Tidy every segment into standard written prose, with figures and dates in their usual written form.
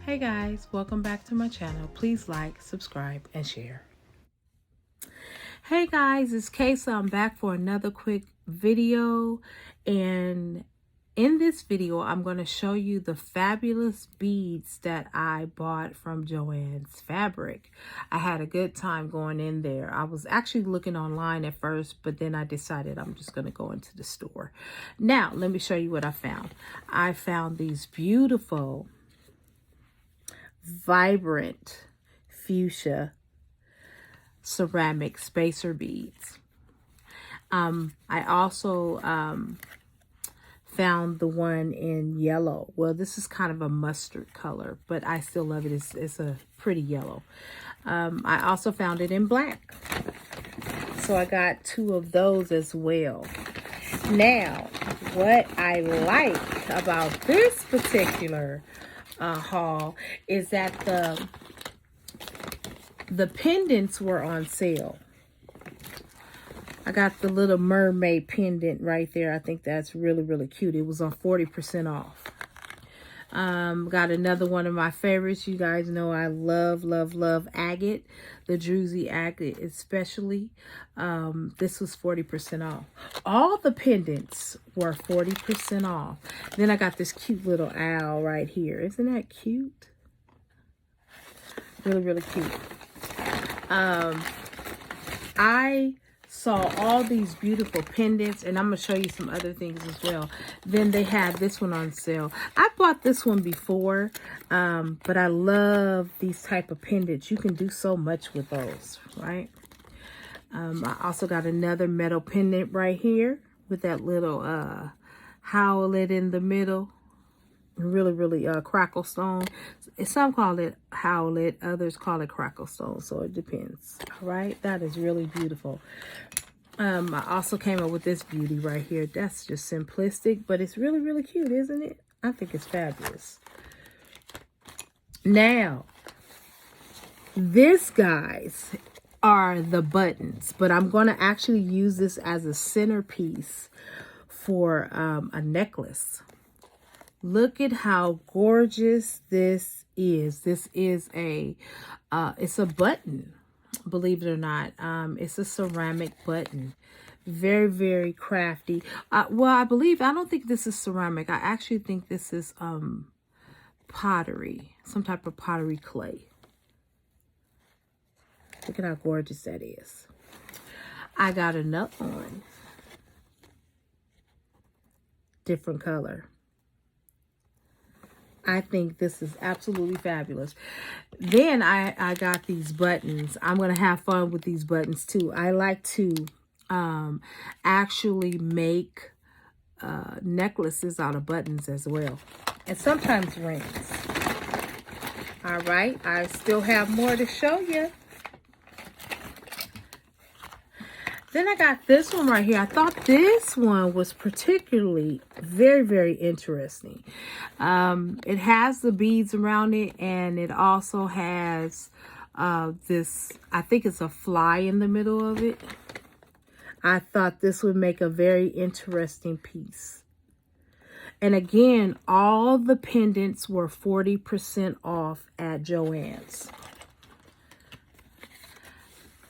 Hey guys, welcome back to my channel. Please like, subscribe, and share. Hey guys, it's Kaysa. I'm back for another quick video, and in this video I'm going to show you the fabulous beads that I bought from Joann's Fabric. I had a good time going in there. I was actually looking online at first, but then I decided I'm just going to go into the store. Now let me show you what I found. I found these beautiful vibrant fuchsia ceramic spacer beads. I also found the one in yellow. Well, this is kind of a mustard color, but I still love it. It's a pretty yellow. I also found it in black, so I got two of those as well. Now, what I like about this particular haul is that the pendants were on sale. I got the little mermaid pendant right there. I think that's really cute. It was on 40% off. Got another one of my favorites. You guys know I love agate, the druzy agate especially. This was 40% off. All the pendants were 40% off. Then I got this cute little owl right here. Isn't that cute? Really cute. I saw all these beautiful pendants, and I'm going to show you some other things as well. Then they had this one on sale. I bought this one before, but I love these type of pendants. You can do so much with those, right? I also got another metal pendant right here with that little howlet in the middle. Really crackle stone. Some call it howlet, others call it crackle stone, so it depends. All right, that is really beautiful. I also came up with this beauty right here. That's just simplistic, but it's really cute, isn't it? I think it's fabulous. Now, this, guys, are the buttons, but I'm going to actually use this as a centerpiece for a necklace. Look at how gorgeous this is. This is it's a button, believe it or not. It's a ceramic button. Very crafty. Well, I don't think this is ceramic. I actually think this is pottery, some type of pottery clay. Look at how gorgeous that is. I got another one. Different color. I think this is absolutely fabulous. Then I got these buttons. I'm going to have fun with these buttons too. I like to actually make necklaces out of buttons as well. And sometimes rings. All right. I still have more to show you. Then I got this one right here. I thought this one was particularly very interesting. It has the beads around it, and it also has this, I think it's a fly in the middle of it. I thought this would make a very interesting piece. And again, all the pendants were 40% off at Joann's.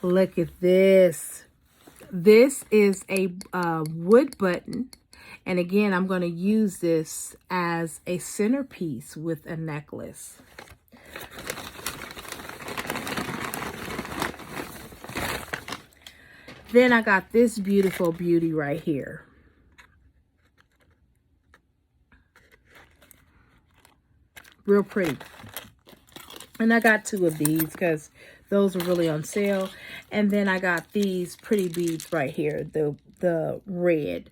Look at this. This is a wood button, and again, I'm going to use this as a centerpiece with a necklace. Then I got this beautiful beauty right here. Real pretty. And I got two of these because those are really on sale. And then I got these pretty beads right here. The red.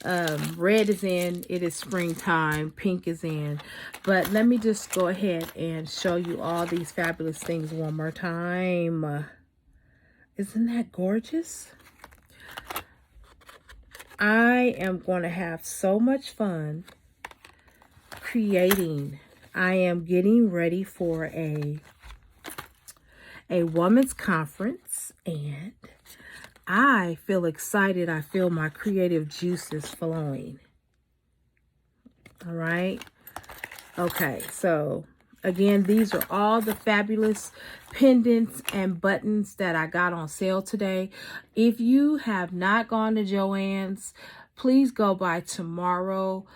Red is in. It is springtime. Pink is in. But let me just go ahead and show you all these fabulous things one more time. Isn't that gorgeous? I am going to have so much fun creating. I am getting ready for a women's conference, and I feel excited. I feel my creative juices flowing. All right. Okay, so Again, these are all the fabulous pendants and buttons that I got on sale today. If you have not gone to Joann's, please go by tomorrow.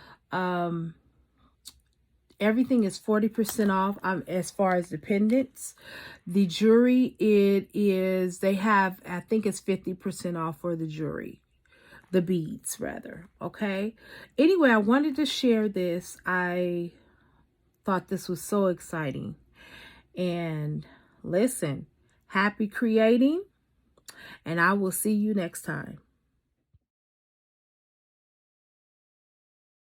Everything is 40% off as far as the pendants. The jewelry, they have, I think it's 50% off for the jewelry. The beads, rather. Okay? Anyway, I wanted to share this. I thought this was so exciting. And listen, happy creating, and I will see you next time.